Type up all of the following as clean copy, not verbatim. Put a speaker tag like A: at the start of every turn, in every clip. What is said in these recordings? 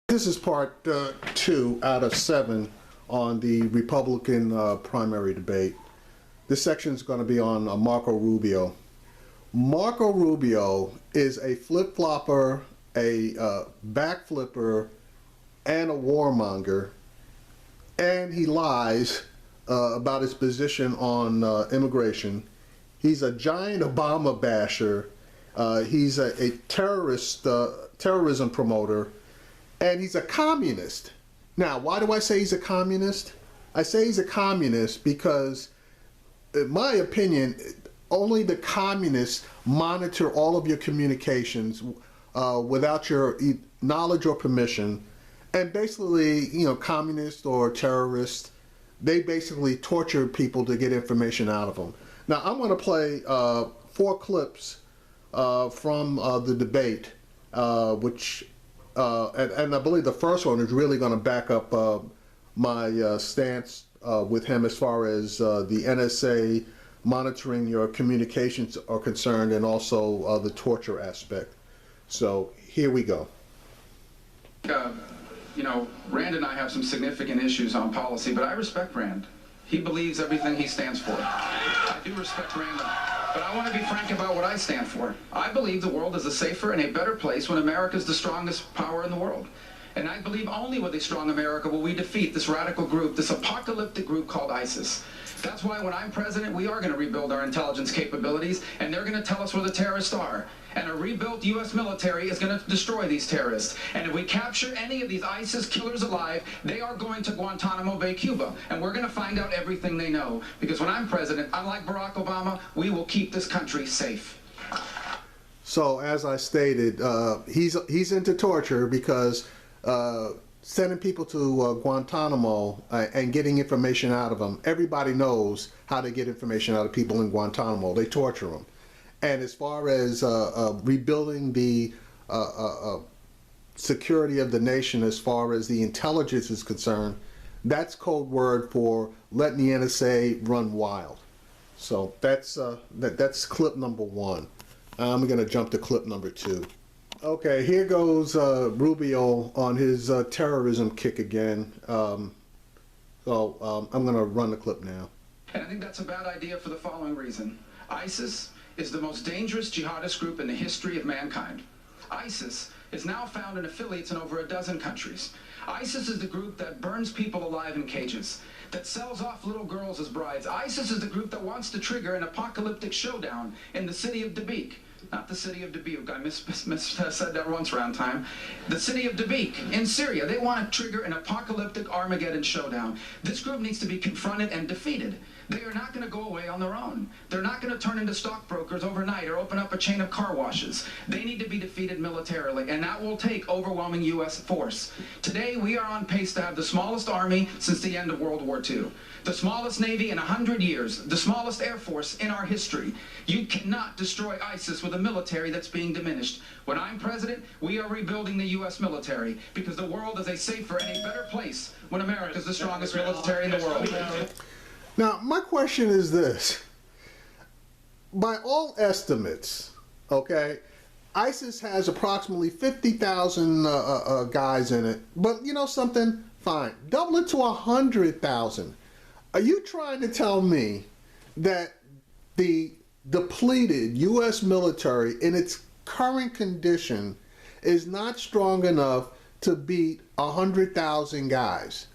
A: This is part 2 out of 7 on the Republican primary debate. This section is going to be on Marco Rubio. Marco Rubio is a flip-flopper, a backflipper, and a warmonger, and he lies about his position on immigration. He's a giant Obama basher. He's a terrorism promoter. And he's a communist. Now, why do I say he's a communist? I say he's a communist because, in my opinion, only the communists monitor all of your communications without your knowledge or permission. And basically, you know, communists or terrorists, they basically torture people to get information out of them. Now, I'm going to play 4 clips from the debate, and I believe the first one is really going to back up my stance with him as far as the NSA monitoring your communications are concerned, and also the torture aspect. So here we go.
B: You know, Rand and I have some significant issues on policy, but I respect Rand. He believes everything he stands for. I do respect Rand, but I want to be frank about what I stand for. I believe the world is a safer and a better place when America is the strongest power in the world. And I believe only with a strong America will we defeat this radical group, this apocalyptic group called ISIS. That's why when I'm president, we are going to rebuild our intelligence capabilities, and they're going to tell us where the terrorists are. And a rebuilt U.S. military is going to destroy these terrorists. And if we capture any of these ISIS killers alive, they are going to Guantanamo Bay, Cuba. And we're going to find out everything they know. Because when I'm president, unlike Barack Obama, we will keep this country safe.
A: So, as I stated, he's into torture because sending people to Guantanamo and getting information out of them, everybody knows how to get information out of people in Guantanamo. They torture them. And as far as rebuilding the security of the nation, as far as the intelligence is concerned, that's code word for letting the NSA run wild. So that's clip number 1. I'm going to jump to clip number 2. Okay, here goes Rubio on his terrorism kick again. I'm going to run the clip now.
B: And I think that's a bad idea for the following reason. ISIS is the most dangerous jihadist group in the history of mankind. ISIS is now found in affiliates in over a dozen countries. ISIS is the group that burns people alive in cages, that sells off little girls as brides. ISIS is the group that wants to trigger an apocalyptic showdown in the city of Dabiq. Not the city of Dubuque. I said that once around time. The city of Dabiq in Syria. They want to trigger an apocalyptic Armageddon showdown. This group needs to be confronted and defeated. They are not going to go away on their own. They're not going to turn into stockbrokers overnight or open up a chain of car washes. They need to be defeated militarily, and that will take overwhelming U.S. force. Today, we are on pace to have the smallest army since the end of World War II. The smallest Navy in 100 years, the smallest Air Force in our history. You cannot destroy ISIS with a military that's being diminished. When I'm president, we are rebuilding the U.S. military because the world is a safer and a better place when America is the strongest military in the world.
A: Now, my question is this. By all estimates, okay, ISIS has approximately 50,000 guys in it. But you know something? Fine. Double it to 100,000. Are you trying to tell me that the depleted U.S. military in its current condition is not strong enough to beat 100,000 guys?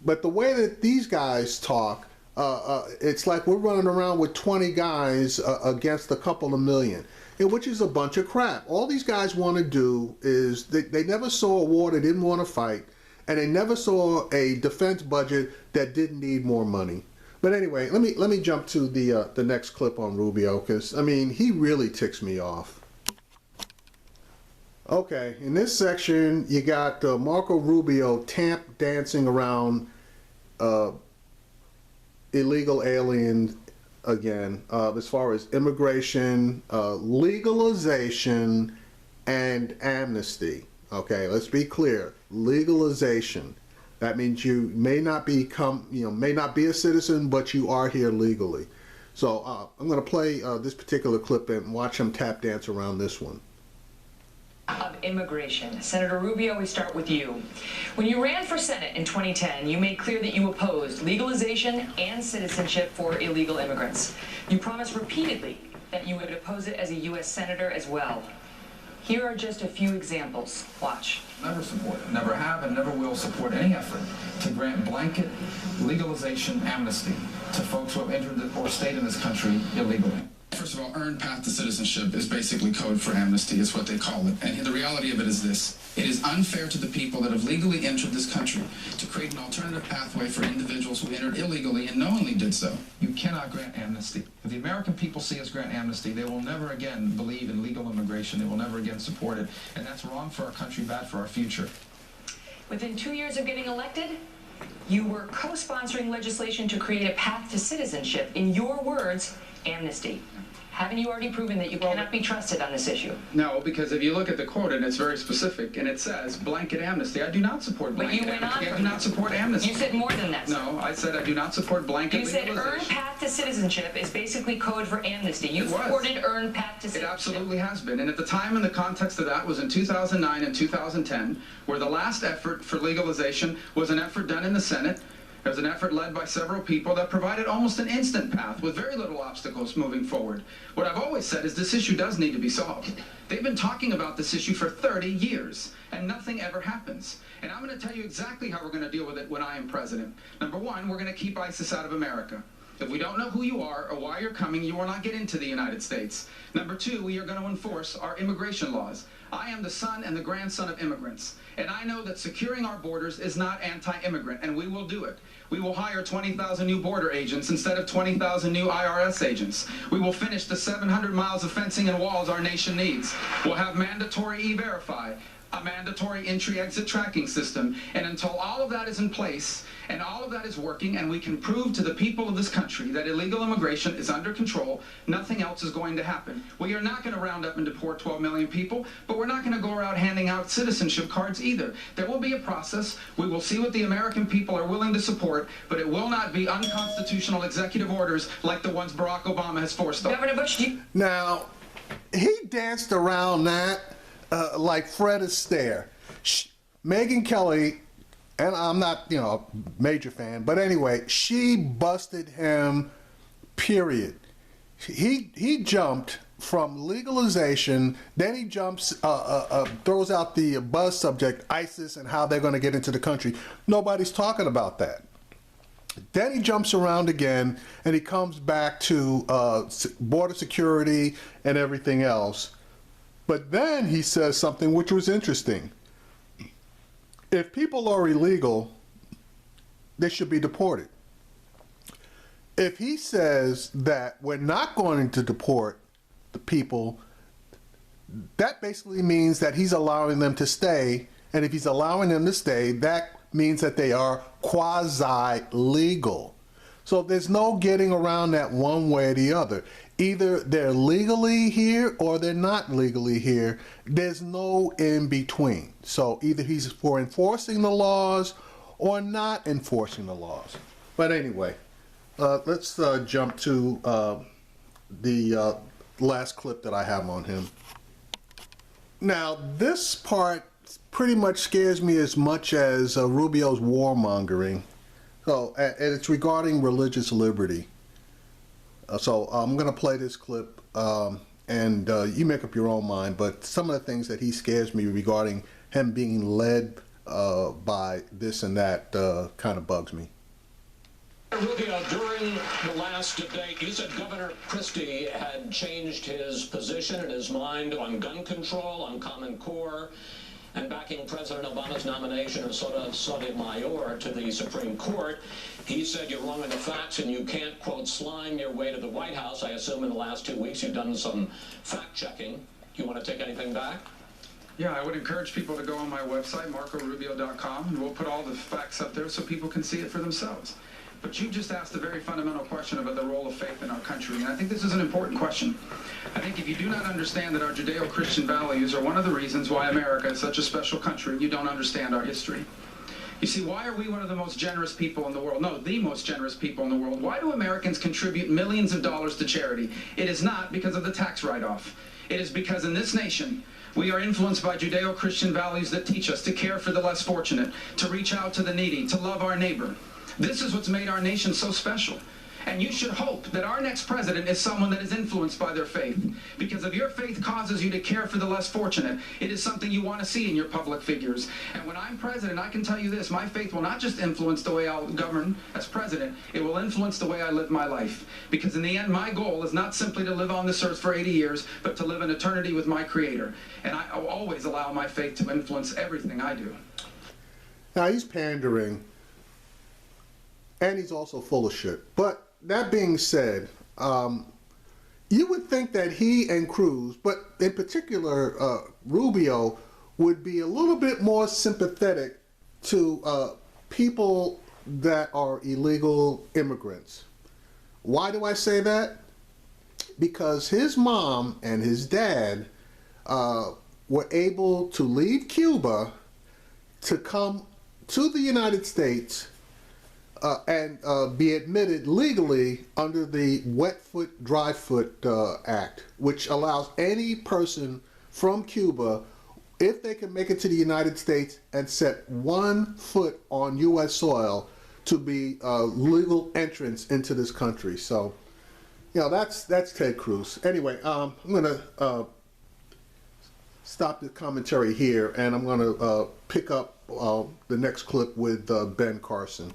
A: But the way that these guys talk, it's like we're running around with 20 guys against a couple of million, which is a bunch of crap. All these guys want to do is they never saw a war they didn't want to fight, and they never saw a defense budget that didn't need more money. But anyway, let me jump to the next clip on Rubio, because I mean he really ticks me off. Okay, in this section you got Marco Rubio tap dancing around illegal aliens again, as far as immigration, legalization, and amnesty. Okay, let's be clear. Legalization. That means you may not may not be a citizen, but you are here legally. So I'm going to play this particular clip and watch him tap dance around this one.
C: Of immigration. Senator Rubio, we start with you. When you ran for Senate in 2010, you made clear that you opposed legalization and citizenship for illegal immigrants. You promised repeatedly that you would oppose it as a U.S. Senator as well. Here are just a few examples. Watch.
B: Never support it, never have and never will support any effort to grant blanket legalization amnesty to folks who have entered or stayed in this country illegally. First of all, earned path to citizenship is basically code for amnesty, is what they call it. And the reality of it is this. It is unfair to the people that have legally entered this country to create an alternative pathway for individuals who entered illegally and knowingly did so. You cannot grant amnesty. If the American people see us grant amnesty, they will never again believe in legal immigration. They will never again support it. And that's wrong for our country, bad for our future.
C: Within 2 years of getting elected, you were co-sponsoring legislation to create a path to citizenship. In your words, amnesty. Haven't you already proven that you cannot be trusted on this issue?
B: No, because if you look at the quote, and it's very specific, and it says blanket amnesty. I do not support blanket
C: But you went
B: amnesty.
C: on
B: I do not support amnesty.
C: You said more than that, sir.
B: No, I said I do not support blanket
C: You said
B: legalization.
C: earned path to citizenship is basically code for amnesty. You
B: It was.
C: supported earned path to
B: It
C: citizenship.
B: absolutely has been. And at the time and the context of that was in 2009 and 2010, where the last effort for legalization was an effort done in the Senate. It was an effort led by several people that provided almost an instant path with very little obstacles moving forward. What I've always said is this issue does need to be solved. They've been talking about this issue for 30 years, and nothing ever happens. And I'm going to tell you exactly how we're going to deal with it when I am president. Number one, we're going to keep ISIS out of America. If we don't know who you are or why you're coming, you will not get into the United States. Number two, we are going to enforce our immigration laws. I am the son and the grandson of immigrants, and I know that securing our borders is not anti-immigrant, and we will do it. We will hire 20,000 new border agents instead of 20,000 new IRS agents. We will finish the 700 miles of fencing and walls our nation needs. We'll have mandatory E-Verify, a mandatory entry-exit tracking system, and until all of that is in place and all of that is working and we can prove to the people of this country that illegal immigration is under control, nothing else is going to happen. We are not going to round up and deport 12 million people, but we're not going to go around handing out citizenship cards either. There will be a process. We will see what the American people are willing to support, but it will not be unconstitutional executive orders like the ones Barack Obama has forced on.
C: Governor Bush,
A: Now, he danced around that like Fred Astaire. Megyn Kelly, and I'm not, a major fan, but anyway, she busted him, period. He jumped from legalization, then he jumps, throws out the buzz subject, ISIS, and how they're going to get into the country. Nobody's talking about that. Then he jumps around again, and he comes back to border security and everything else. But then he says something which was interesting. If people are illegal, they should be deported. If he says that we're not going to deport the people, that basically means that he's allowing them to stay. And if he's allowing them to stay, that means that they are quasi-legal. So there's no getting around that one way or the other. Either they're legally here or they're not legally here. There's no in between. So either he's for enforcing the laws or not enforcing the laws. But anyway, let's jump to the last clip that I have on him. Now, this part pretty much scares me as much as Rubio's warmongering. So, and it's regarding religious liberty. So I'm going to play this clip, and you make up your own mind, but some of the things that he scares me regarding him being led by this and that kind of bugs me.
D: Rubio, during the last debate, you said Governor Christie had changed his position and his mind on gun control, on Common Core, and backing President Obama's nomination of Sotomayor to the Supreme Court. He said you're wrong on the facts and you can't, quote, slime your way to the White House. I assume in the last 2 weeks you've done some fact-checking. Do you want to take anything back?
B: Yeah, I would encourage people to go on my website, marcorubio.com, and we'll put all the facts up there so people can see it for themselves. But you just asked a very fundamental question about the role of faith in our country, and I think this is an important question. I think if you do not understand that our Judeo-Christian values are one of the reasons why America is such a special country, you don't understand our history. You see, why are we one of the most generous people in the world? No, the most generous people in the world. Why do Americans contribute millions of dollars to charity? It is not because of the tax write-off. It is because in this nation, We are influenced by Judeo-Christian values that teach us to care for the less fortunate, to reach out to the needy, to love our neighbor. This is what's made our nation so special. And you should hope that our next president is someone that is influenced by their faith. Because if your faith causes you to care for the less fortunate, it is something you want to see in your public figures. And when I'm president, I can tell you this, my faith will not just influence the way I'll govern as president, it will influence the way I live my life. Because in the end, my goal is not simply to live on this earth for 80 years, but to live in eternity with my Creator. And I will always allow my faith to influence everything I do.
A: Now, he's pandering, and he's also full of shit. But that being said, you would think that he and Cruz, but in particular Rubio, would be a little bit more sympathetic to people that are illegal immigrants. Why do I say that? Because his mom and his dad were able to leave Cuba to come to the United States and be admitted legally under the Wet Foot, Dry Foot Act, which allows any person from Cuba, if they can make it to the United States and set 1 foot on U.S. soil, to be legal entrance into this country. So, you know, that's Ted Cruz. Anyway, I'm going to stop the commentary here, and I'm going to pick up the next clip with Ben Carson.